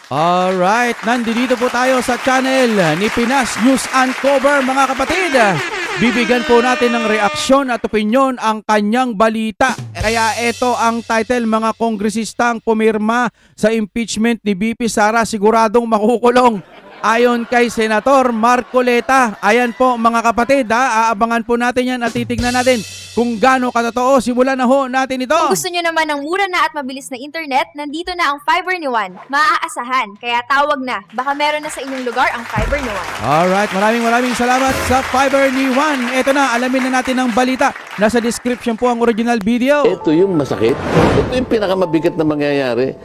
Alright, nandito po tayo sa channel ni Pinas News Uncover mga kapatid. Bibigyan po natin ng reaksyon at opinyon ang kanyang balita. Kaya ito ang title, mga kongresistang pumirma sa impeachment ni VP Sara siguradong makukulong. Ayon kay Senator Marcoleta. Ayan po mga kapatid, aabangan po natin yan at titignan natin kung gaano katotoo. Simulan na ho natin ito. Kung gusto nyo naman ng mura na at mabilis na internet, nandito na ang Fiber ni Juan. Maaasahan, kaya tawag na. Baka meron na sa inyong lugar ang Fiber ni Juan. Alright, maraming salamat sa Fiber ni Juan. Ito na, alamin na natin ang balita. Nasa description po ang original video. Ito yung masakit. Ito yung pinakamabigat na mangyayari.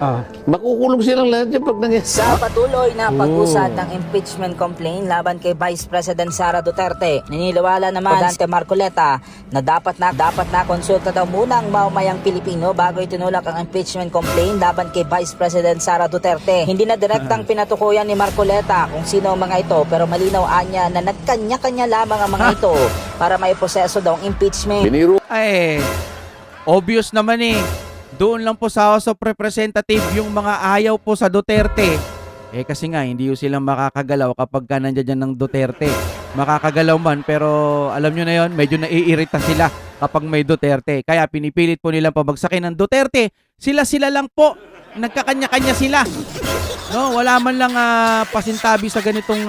Makukulong silang lahat yan pag nangyayari. Sa patuloy na pag-usad ng impeachment complaint laban kay Vice President Sara Duterte, naniniwala naman Dante Marcoleta na dapat na konsulta daw muna ang mamamayang Pilipino bago itinulak ang impeachment complaint laban kay Vice President Sara Duterte. Hindi na direktang pinatukuyan ni Marcoleta kung sino ang mga ito, pero malinaw anya na nagkanya-kanya lamang ang mga ito para maiproseso daw ang impeachment. Biniro Ay, obvious naman eh. Doon lang po sa House of Representative yung mga ayaw po sa Duterte. Kasi nga, hindi yung silang makakagalaw kapag ka nandiyan dyan ng Duterte. Makakagalaw man, pero alam nyo na yon, medyo naiirita sila kapag may Duterte. Kaya pinipilit po nilang pabagsakin ng Duterte. Sila lang po. Nagkakanya-kanya sila. No, wala man lang pasintabi sa ganitong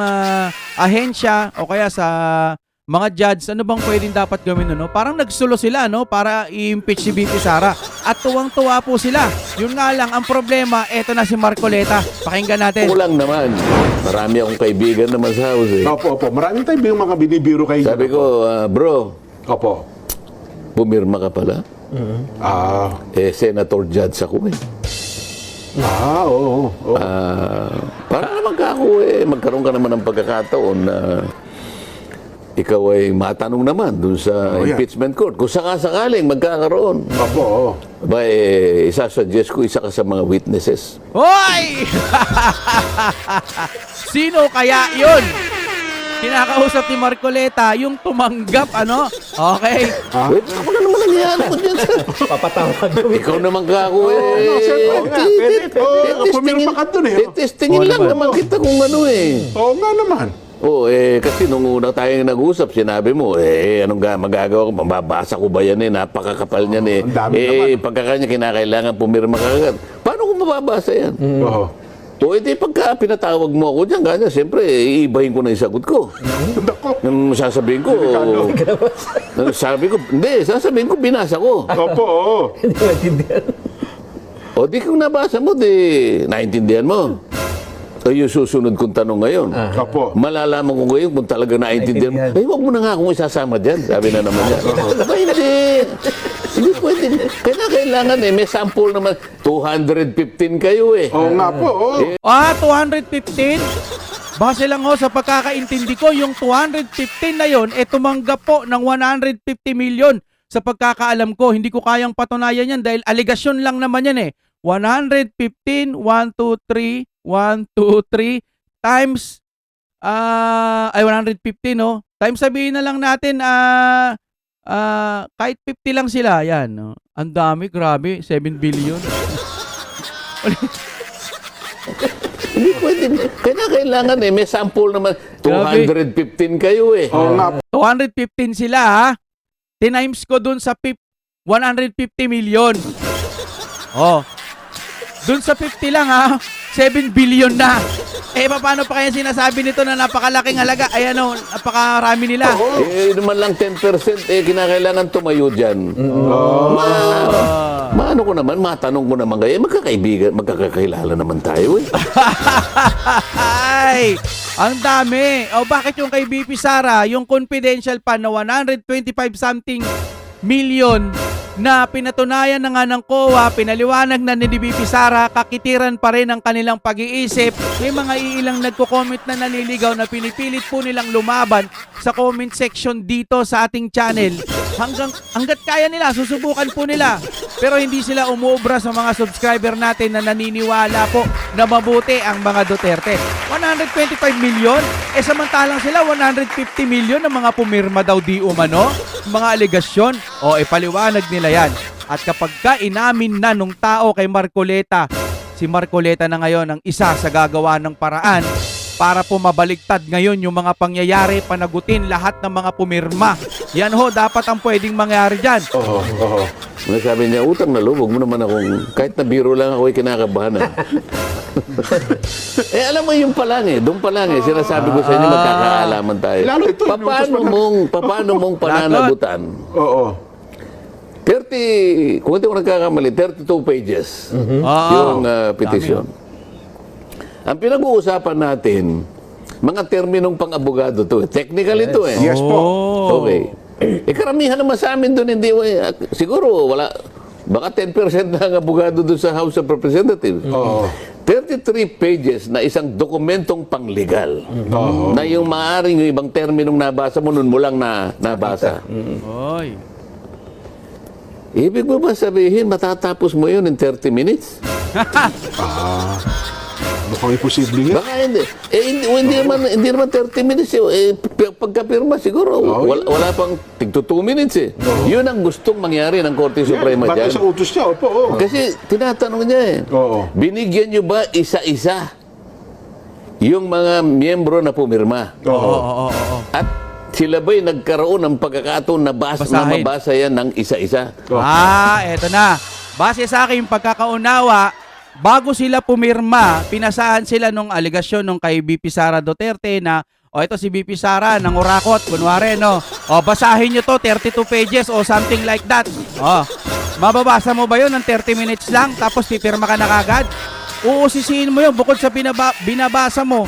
ahensya o kaya sa mga judge, ano bang pwedeng dapat gawin no? Parang nagsulo sila no para i-impeach si VP Sara. At tuwang-tuwa po sila. Yun nga lang ang problema, eto na si Marcoleta. Pakinggan natin. lang naman. Marami akong kaibigan naman sa house eh. Opo. Maraming tayo yung mga binibiro kayo. Sabi ko, bro, Opo. pumirma ka pala. Ah, Senator Judge ako eh. oo. Para naman ka ako magkaroon ka naman ng pagkakataon na ikaw ay matanong naman dun sa Oh, yeah. impeachment court. Kung sakasakaling magkakaroon, Opo. ba isasuggest ko isa ka sa mga witnesses. Hoy! Sino kaya yun? Kinakausap ni Marcoleta, yung tumanggap, ano? Okay. Wait, ako na naman nangyayari ko dyan. Papatawag ko. Ikaw naman ka ako Pumirma ka dun eh. Testingin lang naman kita kung ano eh. Oo nga naman. Kasi nung una tayong nag-usap, sinabi mo, anong magagawa ko? Mababasa ko ba yan napakakapal niyan eh. ang dami naman. Pagkakanya kinakailangan pumirma ka agad. Paano ko mababasa yan? Oo. Pagka pinatawag mo ako dyan, ganyan, siyempre, iibahin ko na yung sagot ko. Nako. Nung sasabihin ko, sasabihin ko, binasa ko. Opo, oo. O di kung nabasa mo, di naintindihan mo. O yung susunod kong tanong ngayon. Opo. Malalaman ko ngayon kung talaga naintindihan mo. Ay, huwag mo na nga akong isasama dyan. Sabi na naman yan. Aba, hindi. Hindi pwede. Kailangan may sample naman. 215 kayo eh. Oo nga po, oo. 215? Base lang ho sa pagkakaintindi ko, yung 215 na yon tumanggap po ng 150 million sa pagkakaalam ko. Hindi ko kayang patunayan yan dahil aligasyon lang naman yan eh. 115, 1, 2, 3, 1, 2, 3 times 150 no? Times sabihin na lang natin kahit 50 lang sila. Yan. No? Ang dami, grabe. 7 billion. Hindi pwede. Kailangan may sample naman. 215 kayo eh. Oo nga po. 215 sila ha. Tinimes ko dun sa 150 million. Oh. Dun sa 50 lang ha. 7 billion na. Paano pa kaya sinasabi nito na napakalaking halaga? Ay napakarami nila. Naman lang 10%, kinakailangan tumayo dyan. Maano ko naman, matanong ko naman kayo, magkakaibigan, magkakakilala naman tayo eh. Ay, ang dami. Bakit yung kay BP Sara, yung confidential pa na 125 something million na pinatunayan na nga ng COA, pinaliwanag na ni BP Sara, kakitiran pa rin ang kanilang pag-iisip. May mga iilang nagko-comment na naliligaw na pinipilit po nilang lumaban sa comment section dito sa ating channel. Hanggat kaya nila, susubukan po nila. Pero hindi sila umuobra sa mga subscriber natin na naniniwala po na mabuti ang mga Duterte. 125 million? Samantalang sila 150 million na mga pumirma daw di umano. Mga aligasyon. Paliwanag nila yan. At kapag ka inamin na nung tao kay Marcoleta, si Marcoleta na ngayon ang isa sa gagawa ng paraan para po mabaligtad ngayon yung mga pangyayari, panagutin lahat ng mga pumirma. Yan ho, dapat ang pwedeng mangyari dyan. Oo. Sabi niya, utang na loob, huwag mo naman akong, kahit na biro lang ako, kinakabahan na. Alam mo yung pa lang doon pa lang sinasabi ko sa inyo, magkakaalaman tayo. Lalo ito, Paano mong pananagutan? Oo. 30, kung hindi ko nagkakamali, 32 pages yung petition. Ang pinag-uusapan natin, mga terminong pang-abogado to. Technical ito eh. Yes po. Okay. Karamihan naman sa amin doon, hindi, siguro wala, baka 10% na ang abogado doon sa House of Representatives. Oo. 33 pages na isang dokumentong panglegal na yung maaaring yung ibang terminong nabasa mo, nun mo lang nabasa. Oy. Ibig mo ba sabihin, matatapos mo yun in 30 minutes? Mukhang imposible nga. Baka hindi. Hindi naman 30 minutes. Pagkapirma siguro, wala pang tigto 2 minutes eh. Yun ang gustong mangyari ng Korte Suprema Batay dyan. sa utos niya, opo. Oo. Kasi tinatanong niya eh, Oo. binigyan niyo ba isa-isa yung mga miyembro na pumirma? Oo. At sila ba'y nagkaroon ng pagkakataon na Basahin. mabasa yan ng isa-isa? Eto na. Base sa aking pagkakaunawa, bago sila pumirma, pinasahan sila nung aligasyon nung kay BP Sara Duterte na, ito si BP Sara, nangurakot, kunwari, no? Basahin nyo to, 32 pages o something like that. Mababasa mo ba yun ng 30 minutes lang, tapos pipirma ka na kagad? Uusisiin mo yun, bukod sa binabasa mo.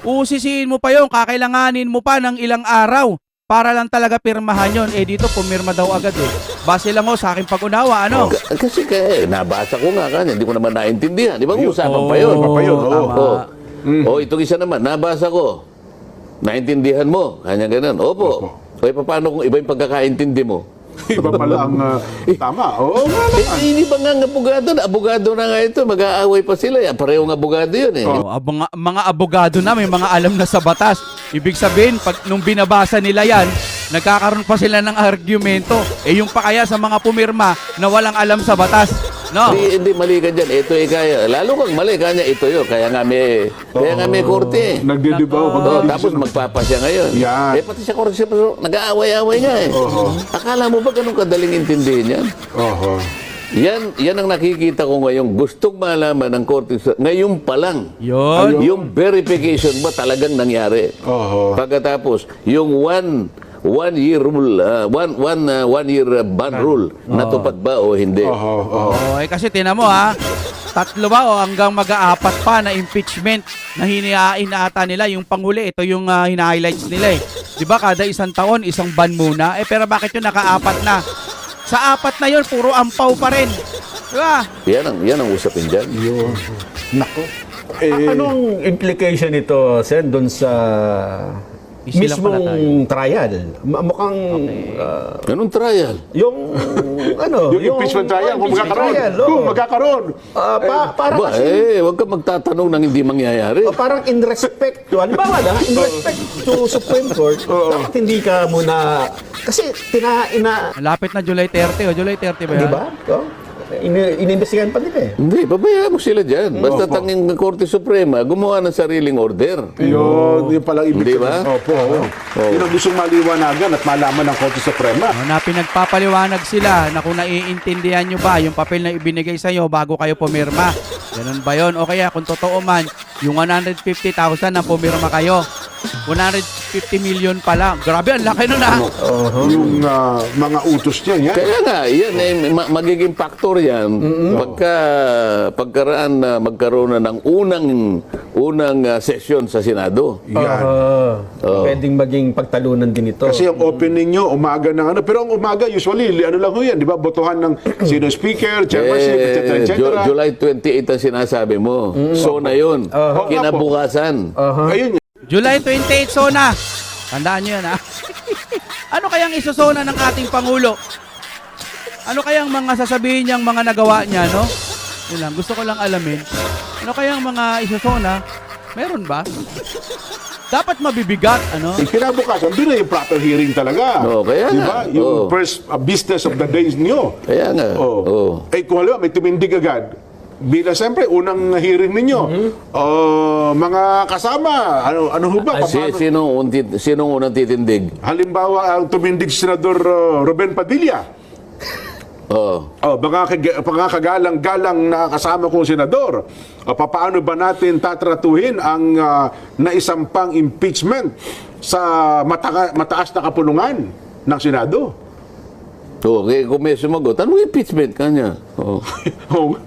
Uusisiin mo pa yun, kakailanganin mo pa ng ilang araw para lang talaga pirmahan yun. Dito, pumirma daw agad eh. Base lang sa aking pag-unawa, ano? Kasi nabasa ko nga kanya, hindi ko naman naintindihan. Di ba usapan pa yun? Tama. Itong isa naman, nabasa ko. Naintindihan mo? Kanya ganun. Opo. Paano kung iba yung pagkakaintindi mo? Iba pala ang tama. Oo nga naman. Hindi ba nga abogado na nga ito, mag-aaway pa sila. Parehong abogado yun eh. Mga abogado na, may mga alam na sa batas. Ibig sabihin, nung binabasa nila yan, nagkakaroon pa sila ng argumento. Yung pa kaya sa mga pumirma na walang alam sa batas. No? Hindi mali ka dyan. Ito kaya. Lalo kang mali kanya, ito yun. Kaya nga may korte. Nagdidibaw. Tapos magpapasya ngayon. Yan. Pati sa korte, nag-aaway-aaway nga eh. Akala mo ba ganun kadaling intindihin yan? Yan ang nakikita ko ngayon. Gustong malaman ng korte. Ngayon pa lang. Yun. Yung verification ba talagang nangyari? Pagkatapos, yung one year rule, one year ban rule, natupad ba o hindi? Kasi tinan mo 3 ba o hanggang mag-aapat pa na impeachment na hinihain na ata nila yung panghuli. Ito yung hina-highlights nila eh. Di ba kada isang taon, isang ban muna? Pero bakit yung naka-4 na? Sa 4 na yun, puro ampaw pa rin. Di ba? Yan ang usapin dyan. Nako. Anong implication nito, Sen, doon sa Easy lang pala tayo. mismong trial? Mukhang Ganun trial. yung Yung impeachment trial, kung magkakaroon. trial, Kung magkakaroon. para Ba, kasi huwag ka magtatanong ng hindi mangyayari. parang in respect to, halimbawa lang, in respect to Supreme Court, dapat hindi ka muna, kasi Malapit na July 30 o July 30 ba yan? di ba? Inimbestigahan pa nila eh. Hindi, pabayaan mo sila dyan. Basta tanging Korte Suprema, gumawa ng sariling order. Yun palang ibig Hindi ba? Opo. Yun ang gustong maliwanagan at malaman ng Korte Suprema. Na pinagpapaliwanag sila na kung naiintindihan nyo ba yung papel na ibinigay sa inyo bago kayo pumirma. Ganun ba yun? O kaya kung totoo man, yung 150,000 na pumirma kayo, 150 million pala. Grabe, ang laki nun Yung mga utos niya, yan. Kaya nga, yan magiging factor yan pagkaraan na magkaroon na ng unang session sa Senado. Yan. Pwedeng maging pagtalunan din ito. Kasi ang opening nyo, umaga ng ano. Pero ang umaga, usually, ano lang ho yan, di ba? Botohan ng sino speaker, chairmanship, etc. July 28 ang sinasabi mo. So na yun. Kinabukasan. Ayun yan. July 28, Sona. Tandaan nyo yan, Ano kayang isusona ng ating Pangulo? Ano kayang mga sasabihin niyang mga nagawa niya, no? Yun lang, gusto ko lang alamin. Ano kayang mga isusona? Meron ba? Dapat mabibigat, ano? Kinabukasan, doon na yung proper hearing talaga. Kaya di nga. ba? Yung first business of the days nyo. Kaya nga. Kung halimbawa, may tumindig agad, bilang siyempre, unang hearing ninyo. Mga kasama, ano ho ba? Sinong unang titindig? Halimbawa, ang tumindig si Senador Ruben Padilla. Oh. Mga kagalang-galang na kasama kong senador. Paano ba natin tatratuhin ang naisampang impeachment sa mataas na kapulungan ng Senado? Okay, kung may sumagot, anong impeachment kanya? Oh.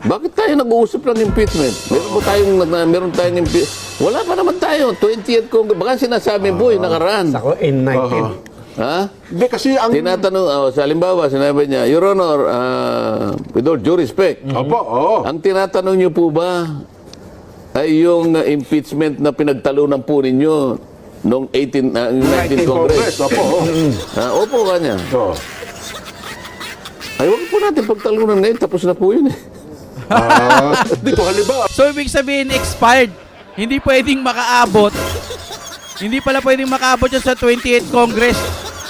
Bakit tayo nag-uusap ng impeachment? Meron tayong impeachment. Wala pa naman tayo. 20th Congress. Baka sinasabi po yung nakaraan. Ako, in 19. Ha? Hindi, kasi ang... Tinatanong, sa halimbawa, sinabi niya, Your Honor, with all due respect, ang tinatanong niyo po ba ay yung impeachment na pinagtalunan po ninyo noong 19 Congress? Opo kanya. Ay, wag po natin pagtalunan ngayon, tapos na po yun eh. Dito, halimbawa, So, ibig sabihin, expired. Hindi pwedeng makaabot. Hindi pala pwedeng makaabot yan sa 28th Congress.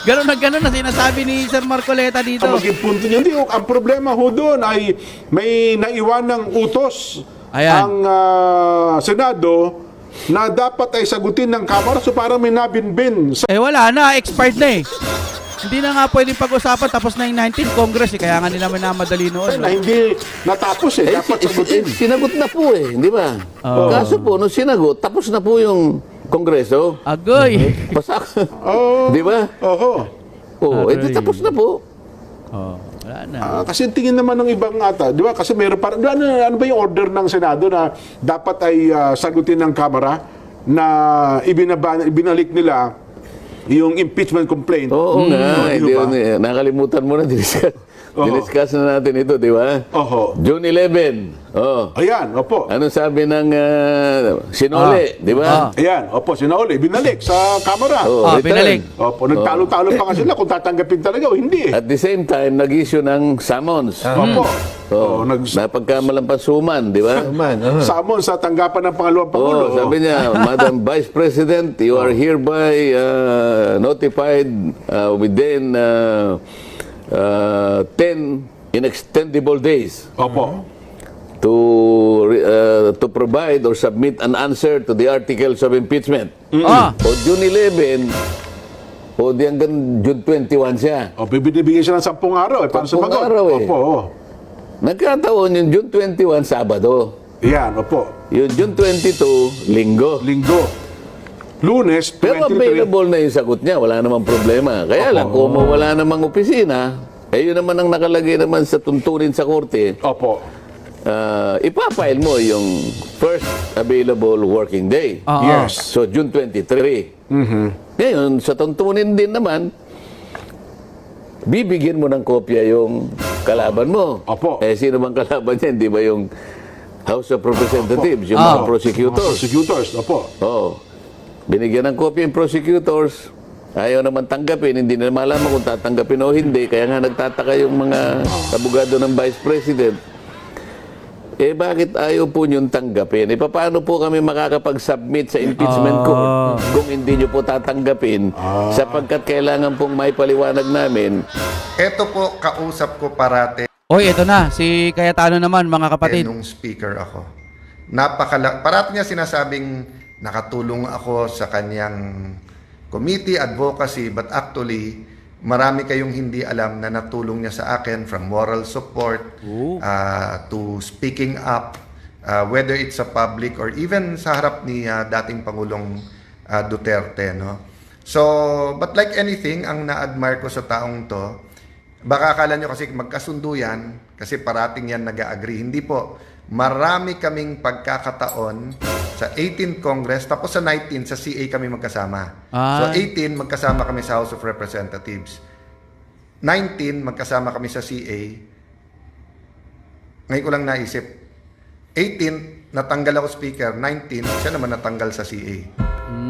Ganon na sinasabi ni Sir Marcoleta dito. ang maging punto niya, hindi, ang problema ho doon ay may naiwan ng utos Ayan. ang Senado na dapat ay sagutin ng Kamara, so parang may nabinbin. Wala na, expired na eh. Hindi na nga pwedeng pag-usapan tapos na yung 19th Congress eh. Kaya nga nila minamadali noon. Na hindi natapos dapat sagutin. Sinagot na po eh, di ba? Kaso po, nung sinagot, tapos na po yung Kongreso. Agoy. Pasak. Di ba? Aray. Tapos na po. Wala na. Kasi tingin naman ng ibang ata, di ba? Kasi meron ano ba yung order ng Senado na dapat ay sagutin ng Kamara na ibinalik nila yung impeachment complaint. Oo nga. Di ba? Nakalimutan mo na, diniscuss na natin ito, di ba? June 11. Ayan, opo. Anong sabi ng Sinole, di ba? Ayan, opo, Sinole, binalik sa Kamara. Return. Binalik. Opo, nagtalo-talo pa nga sila kung tatanggapin talaga o hindi. At the same time, nag-issue ng summons. Opo. Napagkamalang di ba? Summon sa tanggapan ng pangalawang Pangulo. Sabi niya, Madam Vice President, you are hereby notified within 10 inextendable days Opo. to provide or submit an answer to the articles of impeachment. O June 11, o di hanggang June 21 siya. O, bibigyan siya ng 10 araw. Paano 10 sumagot? araw eh. Opo. Nagkataon yung June 21, Sabado. Yan, opo. Yung June 22, Linggo. Linggo. Lunes, 23. Pero available na yung sagot niya, wala namang problema. Kaya lang, kung wala namang opisina, yun naman ang nakalagay naman sa tuntunin sa korte, Opo. ipapile mo yung first available working day. Yes. So, June 23. Ngayon, sa tuntunin din naman, bibigyan mo ng kopya yung kalaban mo. Opo. Sino bang kalaban niya? Hindi ba yung House of Representatives, yung mga prosecutors? Prosecutors, opo. Binigyan ng kopya yung prosecutors, ayaw naman tanggapin, hindi na malaman kung tatanggapin o hindi, kaya nga nagtataka yung mga abogado ng Vice President. Bakit ayaw po niyong tanggapin? Paano po kami makakapag-submit sa impeachment court kung hindi niyo po tatanggapin sapagkat kailangan pong may paliwanag namin. Ito po, kausap ko parate Ito na. Si Cayetano naman, mga kapatid. nung speaker ako. Parati niya sinasabing nakatulong ako sa kanyang committee, advocacy, but actually, marami kayong hindi alam na natulong niya sa akin from moral support to speaking up, whether it's sa public or even sa harap ni dating Pangulong Duterte. No? So, but like anything, ang na-admire ko sa taong to, baka akala nyo kasi magkasundo yan, kasi parating yan nag-agree. Hindi po. Marami kaming pagkakataon sa 18th Congress, tapos sa 19th, sa CA kami magkasama. So 18, magkasama kami sa House of Representatives. 19, magkasama kami sa CA. Ngayon ko lang naisip. 18, natanggal ako speaker. 19, siya naman natanggal sa CA.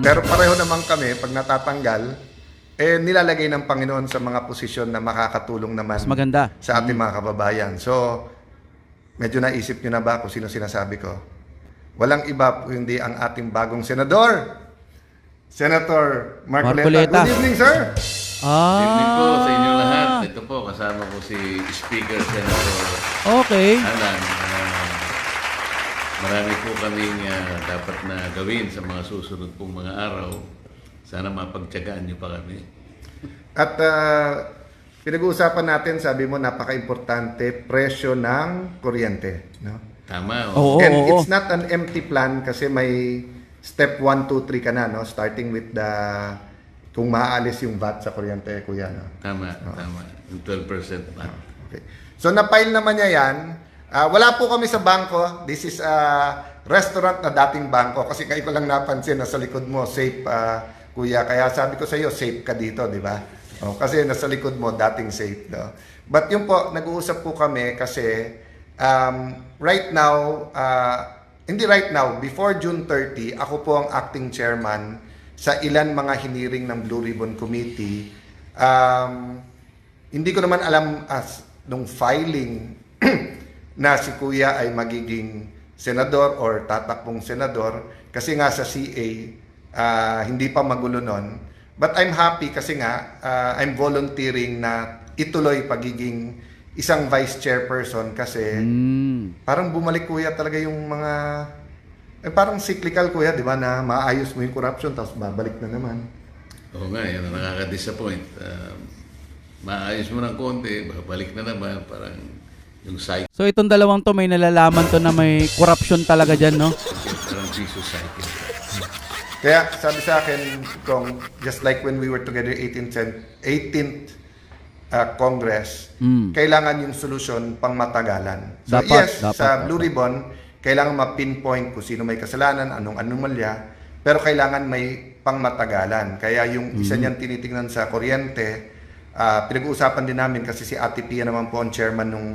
Pero pareho naman kami, pag natatanggal, nilalagay ng Panginoon sa mga posisyon na makakatulong naman Mas maganda. sa ating mga kababayan. So, medyo naisip nyo na ba kung sino sinasabi ko? Walang iba kundi ang ating bagong senador, Senator Marcoleta. Marcoleta. Good evening, sir! Good evening po sa inyo lahat. Ito po, kasama ko si Speaker Senator Okay. Alan. marami po kaming dapat na gawin sa mga susunod pong mga araw. Sana mapagtiyagaan niyo pa kami. At pinag-uusapan natin, sabi mo, napaka-importante, presyo ng kuryente. No? Tama. Oo, And oo, it's not an empty plan kasi may step 1, 2, 3 ka na, no? Starting with the kung maaalis yung VAT sa kuryente, kuya. No? Tama. Yung 12% pa. Okay. So na-file naman niya yan. Wala po kami sa bangko. This is a restaurant na dating bangko. Kasi kayo ko lang napansin na sa likod mo, safe, kuya. Kaya sabi ko sa iyo, safe ka dito, di ba? Kasi nasa likod mo, dating safe. No? But yun po, nag-uusap po kami kasi right now, hindi right now, before June 30, ako po ang acting chairman sa ilan mga hiniring ng Blue Ribbon Committee. Hindi ko naman alam nung filing na si Kuya ay magiging senador or tatakbong senador kasi nga sa CA hindi pa magulo nun. But I'm happy kasi nga I'm volunteering na ituloy pagiging isang vice chairperson kasi parang bumalik, Kuya, talaga yung mga parang cyclical, Kuya, di ba, na maayos mo yung corruption tapos babalik na naman. Oo nga, yan ang nakaka-disappoint. Maayos mo ng konti, babalik na naman, parang yung cycle, So itong dalawang to, may nalalaman to na may corruption talaga dyan, no? parang vicious cycle. Kaya sabi sa akin, Kong, just like when we were together 18th Congress, kailangan yung solusyon pang matagalan. So Dapat, sa Blue Ribbon, kailangan ma-pinpoint kung sino may kasalanan, anong anomalya, pero kailangan may pang matagalan. Kaya yung isa niyang tinitingnan sa kuryente, pinag-uusapan din namin kasi si Ate Pia naman po ang chairman ng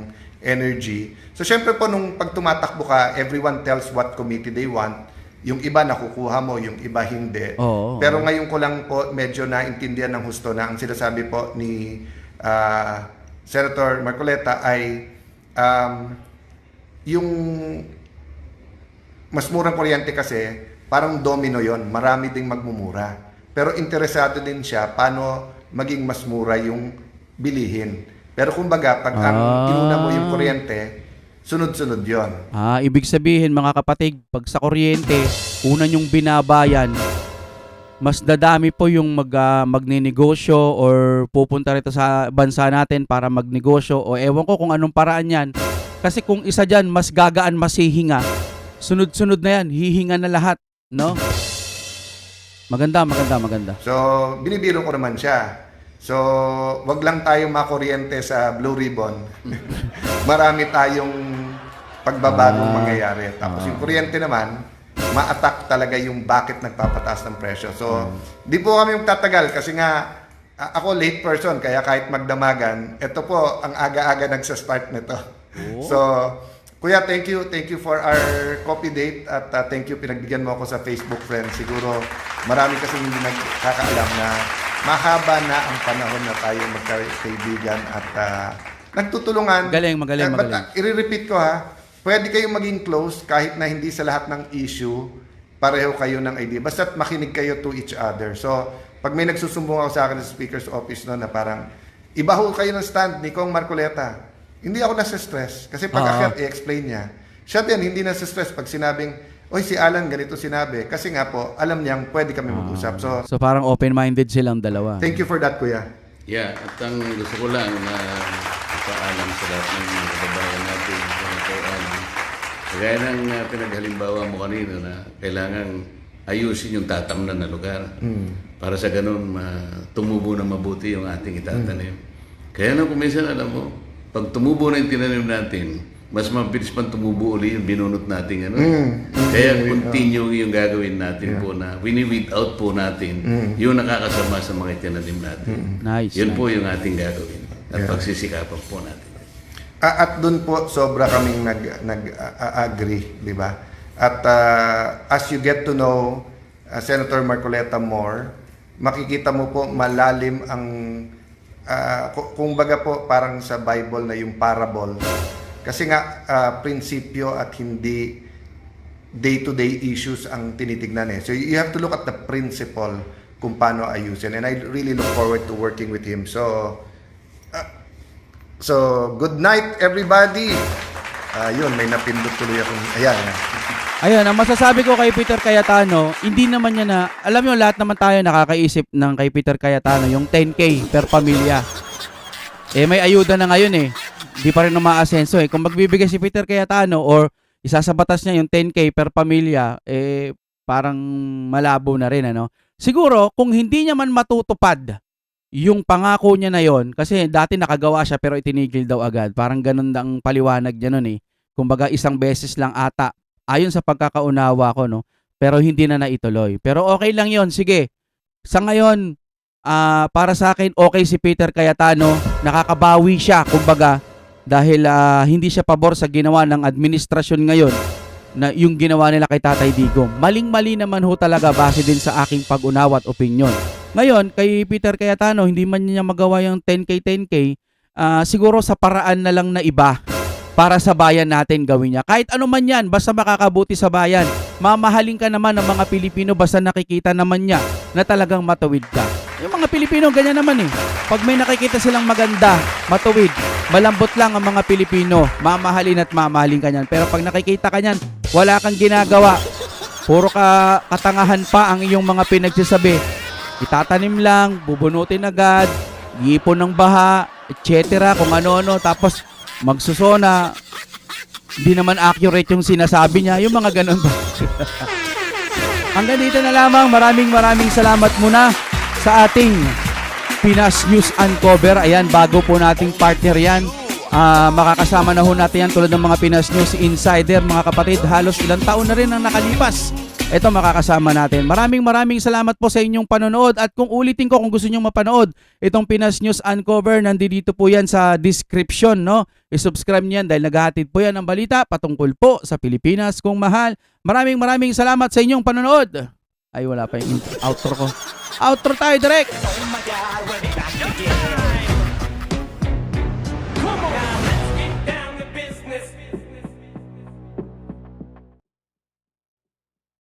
Energy. So syempre po nung pag tumatakbo ka, everyone tells what committee they want. Yung iba nakukuha mo, yung iba hindi. Oo. Pero ngayon ko lang po medyo naintindihan ng husto na ang sinasabi po ni Senator Marcoleta ay yung mas murang kuryente kasi parang domino yon, marami ding magmumura. Pero interesado din siya paano maging mas mura yung bilihin. Pero kumbaga, pag ang inuna mo yung kuryente, sunod-sunod yon. Ibig sabihin, mga kapatid, pag sa kuryente, una yung binabayan, mas dadami po yung magninegosyo or pupunta rito sa bansa natin para magnegosyo o ewan ko kung anong paraan yan. Kasi kung isa dyan, mas gagaan, mas hihinga. Sunod-sunod na yan, hihinga na lahat, no? Maganda. So, binibiro ko naman siya. So, wag lang tayong makuryente sa Blue Ribbon. Marami tayong pagbabagong mangyayari. Tapos yung kuryente naman, ma-attack talaga yung bakit nagpapataas ng presyo. So, di po kami tatagal kasi nga ako late person kaya kahit magdamagan, ito po ang aga-aga nagsa-start nito. So, Kuya, thank you for our coffee date at thank you pinagbigyan mo ako sa Facebook friends. Siguro marami kasi hindi nagkakaalam na mahaba na ang panahon na tayo magkaibigan at nagtutulungan. Magaling. But i-repeat ko pwede kayong maging close kahit na hindi sa lahat ng issue, pareho kayo ng idea. Basta't makinig kayo to each other. So, pag may nagsusumbong ako sa akin sa Speaker's Office no, na parang, iba ho kayo ng stand ni Kong Marcoleta. Hindi ako nasa-stress. Kasi pag akyat, i-explain niya. Siya din, hindi nasa-stress pag sinabing, oy, si Alan ganito sinabi. Kasi nga po, alam niyang pwede kami mag-usap. So, parang open-minded silang dalawa. thank you for that, Kuya. Yeah, at ang gusto ko lang na ipaalam sa lahat ng mga kababayan natin, kagaya ng pinaghalimbawa mo kanina na kailangan ayusin yung tatamnan na lugar para sa ganun tumubo na mabuti yung ating itatanim. Kaya na kung minsan alam mo, pag tumubo na yung tinanim natin, mas mabilis pang tumubo uli yung binunot natin. Kaya continue yung gagawin natin po na wini-weed out po natin yung nakakasama sa mga itinanim natin. Nice. Yun po yung ating gagawin at pagsisikapan po natin. At doon po sobra kaming nag-agree, di ba? At as you get to know Senator Marcoleta more, makikita mo po malalim ang kung baga po parang sa Bible na yung parable. Kasi nga prinsipyo at hindi day-to-day issues ang tinitignan eh. So you have to look at the principle kung paano ayusin. And I really look forward to working with him. So good night everybody. Yun, may napindot tuloy akong, ayan. Ayun, ang masasabi ko kay Peter Cayetano, hindi naman niya na, alam mo lahat naman tayo nakakaisip ng kay Peter Cayetano, yung 10K per pamilya. Eh may ayuda na ngayon eh. Di pa rin na maasenso eh. Kung magbibigay si Peter Cayetano or isasabatas niya yung 10K per pamilya, eh parang malabo na rin ano. Siguro kung hindi niya man matutupad yung pangako niya na yon, kasi dati nakagawa siya pero itinigil daw agad. Parang ganun ang paliwanag niya nun eh. Kumbaga isang beses lang ata. Ayon sa pagkakaunawa ko, no? Pero hindi na naituloy. Pero okay lang yon, sige. Sa ngayon, para sa akin, okay si Peter Cayetano. Nakakabawi siya, kumbaga, dahil hindi siya pabor sa ginawa ng administrasyon ngayon na yung ginawa nila kay Tatay Digong. Maling-mali naman ho talaga base din sa aking pag-unawa at opinyon. Ngayon, kay Peter Cayetano, hindi man niya magawa yung 10K, siguro sa paraan na lang na iba para sa bayan natin gawin niya. Kahit ano man yan, basta makakabuti sa bayan. Mamahalin ka naman ng mga Pilipino basta nakikita naman niya na talagang matuwid ka. Yung mga Pilipino, ganyan naman eh. Pag may nakikita silang maganda, matuwid, malambot lang ang mga Pilipino, mamahalin at mamahalin ka niyan. Pero pag nakikita ka niyan, wala kang ginagawa, puro katangahan pa ang iyong mga pinagsasabi. Itatanim lang, bubunutin agad, ipon ng baha, etc. Kung ano-ano, tapos magsusona, hindi naman accurate yung sinasabi niya, yung mga ganun ba. Hanggang dito na lamang, maraming salamat muna sa ating Pinas News Uncover. Ayan, bago po nating partner yan, makakasama na ho natin yan tulad ng mga Pinas News Insider, mga kapatid. Halos ilang taon na rin ang nakalipas. Ito makakasama natin. Maraming salamat po sa inyong panonood. At kung ulitin ko, kung gusto nyo mapanood itong Pinas News Uncover, nandito po yan sa description, no? I-subscribe niyan dahil naghahatid po yan ng balita patungkol po sa Pilipinas kung mahal. Maraming salamat sa inyong panonood. Ay, wala pa yung outro ko. Outro tayo direct.